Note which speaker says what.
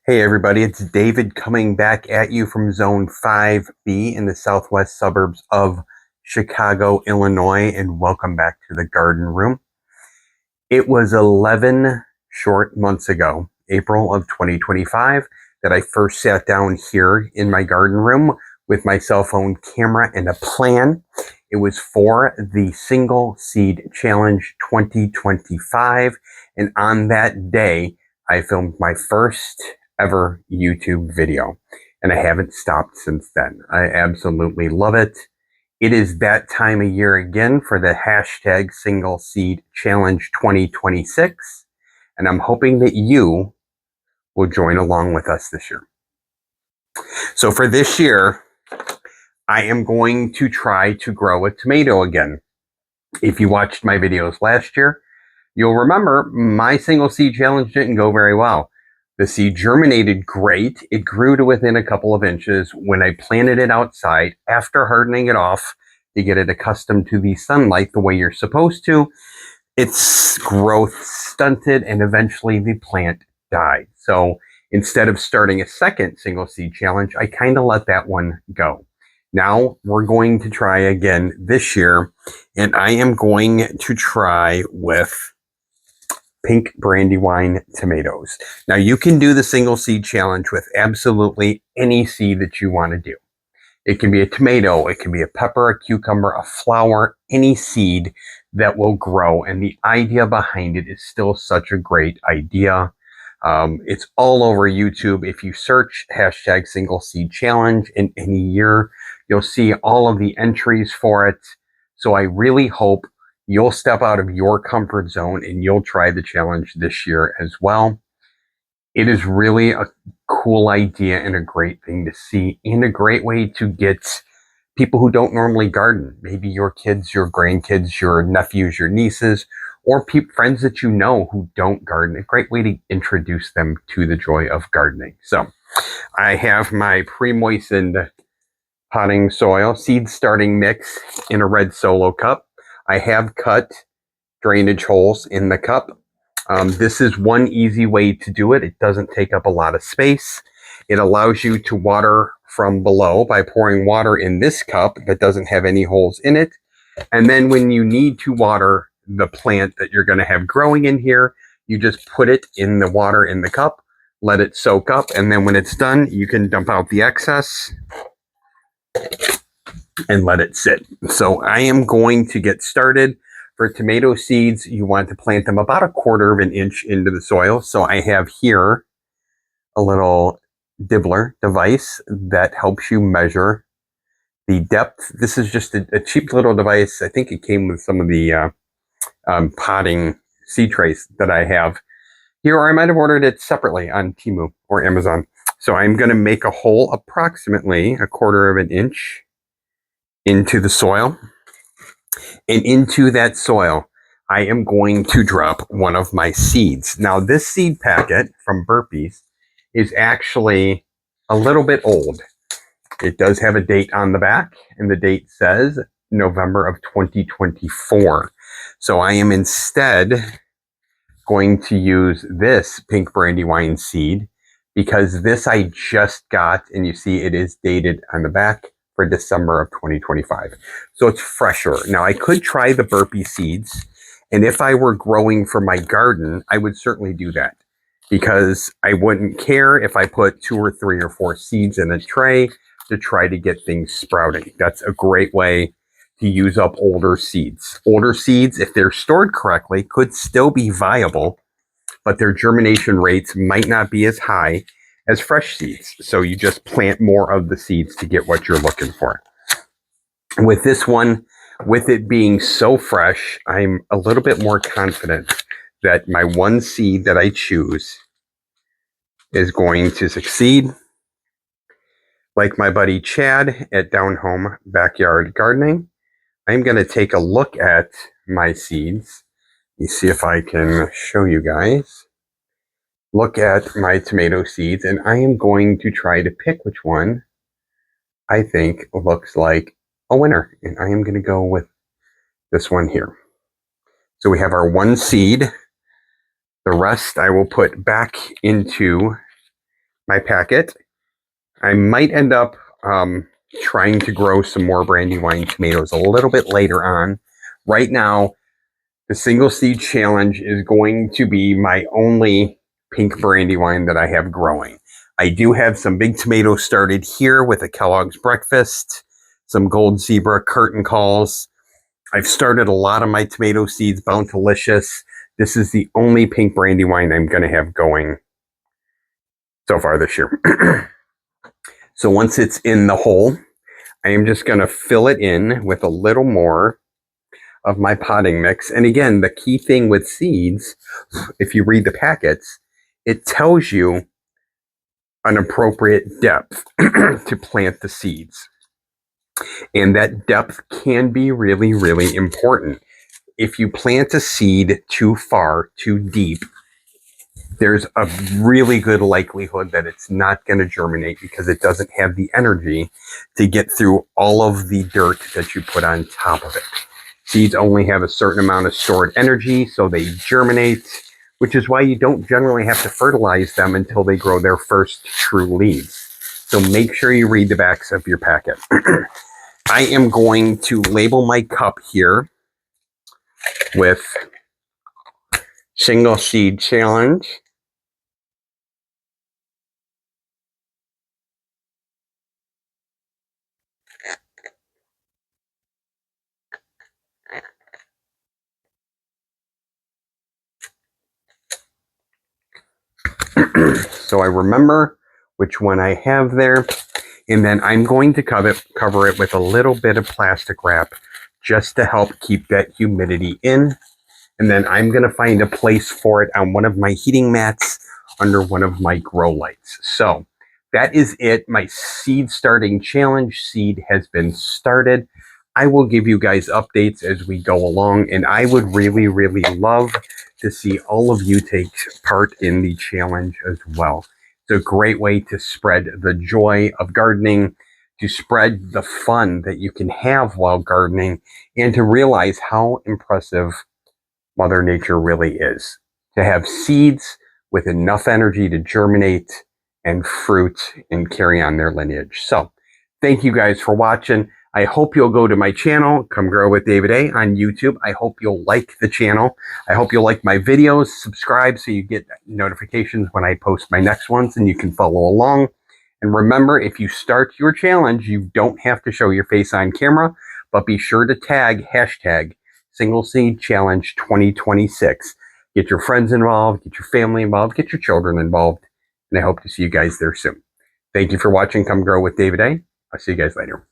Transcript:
Speaker 1: Hey everybody, it's David coming back at you from Zone 5B in the southwest suburbs of Chicago, Illinois, and welcome back to the Garden Room. It was 11 short months ago, April of 2025, that I first sat down here in my garden room with my cell phone camera and a plan. It was for the Single Seed Challenge 2025, and on that day, I filmed my first ever YouTube video, and I haven't stopped since then. I absolutely love it. It is that time of year again for the hashtag Single Seed Challenge 2026, and I'm hoping that you will join along with us this year. So for this year, I am going to try to grow a tomato again. If you watched my videos last year, you'll remember my single seed challenge didn't go very well. The seed germinated great. It grew to within a couple of inches when I planted it outside after hardening it off to get it accustomed to the sunlight the way you're supposed to. Its growth stunted and eventually the plant died. So instead of starting a second single seed challenge, I kind of let that one go. Now we're going to try again this year, and I am going to try with pink Brandywine tomatoes. Now you can do the single seed challenge with absolutely any seed that you want to do. It can be a tomato, it can be a pepper, a cucumber, a flower, any seed that will grow. And the idea behind it is still such a great idea. It's all over YouTube. If you search hashtag single seed challenge in any year, you'll see all of the entries for it. So I really hope you'll step out of your comfort zone and you'll try the challenge this year as well. It is really a cool idea and a great thing to see, and a great way to get people who don't normally garden, maybe your kids, your grandkids, your nephews, your nieces, or friends that you know who don't garden. A great way to introduce them to the joy of gardening. So I have my pre-moistened potting soil seed starting mix in a red Solo cup. I have cut drainage holes in the cup. This is one easy way to do it. It doesn't take up a lot of space. It allows you to water from below by pouring water in this cup that doesn't have any holes in it. And then when you need to water the plant that you're going to have growing in here, you just put it in the water in the cup, let it soak up, and then when it's done, you can dump out the excess and let it sit. So I am going to get started. For tomato seeds, you want to plant them about 1/4 of an inch into the soil. So I have here a little dibbler device that helps you measure the depth. This is just a cheap little device. I think it came with some of the potting seed trays that I have here, or I might have ordered it separately on Temu or Amazon. So I'm going to make a hole approximately 1/4 of an inch into the soil. And into that soil, I am going to drop one of my seeds. Now, this seed packet from Burpees is actually a little bit old. It does have a date on the back, and the date says November of 2024. So I am instead going to use this pink Brandywine seed because this I just got, and you see it is dated on the back for December of 2025. So it's fresher. Now I could try the Burpee seeds, and if I were growing for my garden, I would certainly do that because I wouldn't care if I put 2 or 3 or 4 seeds in a tray to try to get things sprouting. That's a great way to use up older seeds. Older seeds, if they're stored correctly, could still be viable, but their germination rates might not be as high as fresh seeds. So you just plant more of the seeds to get what you're looking for. With this one, with it being so fresh, I'm a little bit more confident that my one seed that I choose is going to succeed. Like my buddy Chad at Down Home Backyard Gardening, I'm going to take a look at my seeds. You see if I can show you guys. Look at my tomato seeds, and I am going to try to pick which one I think looks like a winner. And I am going to go with this one here. So we have our one seed. The rest I will put back into my packet. I might end up trying to grow some more Brandywine tomatoes a little bit later on. Right now, the single seed challenge is going to be my only pink Brandywine that I have growing. I do have some big tomatoes started here with a Kellogg's Breakfast, some Gold Zebra curtain calls. I've started a lot of my tomato seeds, Bountilicious. This is the only pink Brandywine I'm going to have going so far this year. So once it's in the hole, I am just going to fill it in with a little more of my potting mix. And again, the key thing with seeds, if you read the packets, it tells you an appropriate depth to plant the seeds. And that depth can be really, really important. If you plant a seed too far, too deep, there's a really good likelihood that it's not going to germinate because it doesn't have the energy to get through all of the dirt that you put on top of it. Seeds only have a certain amount of stored energy, so they germinate, which is why you don't generally have to fertilize them until they grow their first true leaves. So make sure you read the backs of your packet. I am going to label my cup here with Single Seed Challenge. So I remember which one I have there. And then I'm going to cover it with a little bit of plastic wrap just to help keep that humidity in. And then I'm going to find a place for it on one of my heating mats under one of my grow lights. So that is it. My seed starting challenge seed has been started. I will give you guys updates as we go along, and I would really, really love to see all of you take part in the challenge as well. It's a great way to spread the joy of gardening, to spread the fun that you can have while gardening, and to realize how impressive Mother Nature really is. To have seeds with enough energy to germinate and fruit and carry on their lineage. So, thank you guys for watching. I hope you'll go to my channel, Come Grow with David A. on YouTube. I hope you'll like the channel. I hope you'll like my videos. Subscribe so you get notifications when I post my next ones and you can follow along. And remember, if you start your challenge, you don't have to show your face on camera, but be sure to tag hashtag Single Seed Challenge 2026. Get your friends involved, get your family involved, get your children involved. And I hope to see you guys there soon. Thank you for watching Come Grow with David A. I'll see you guys later.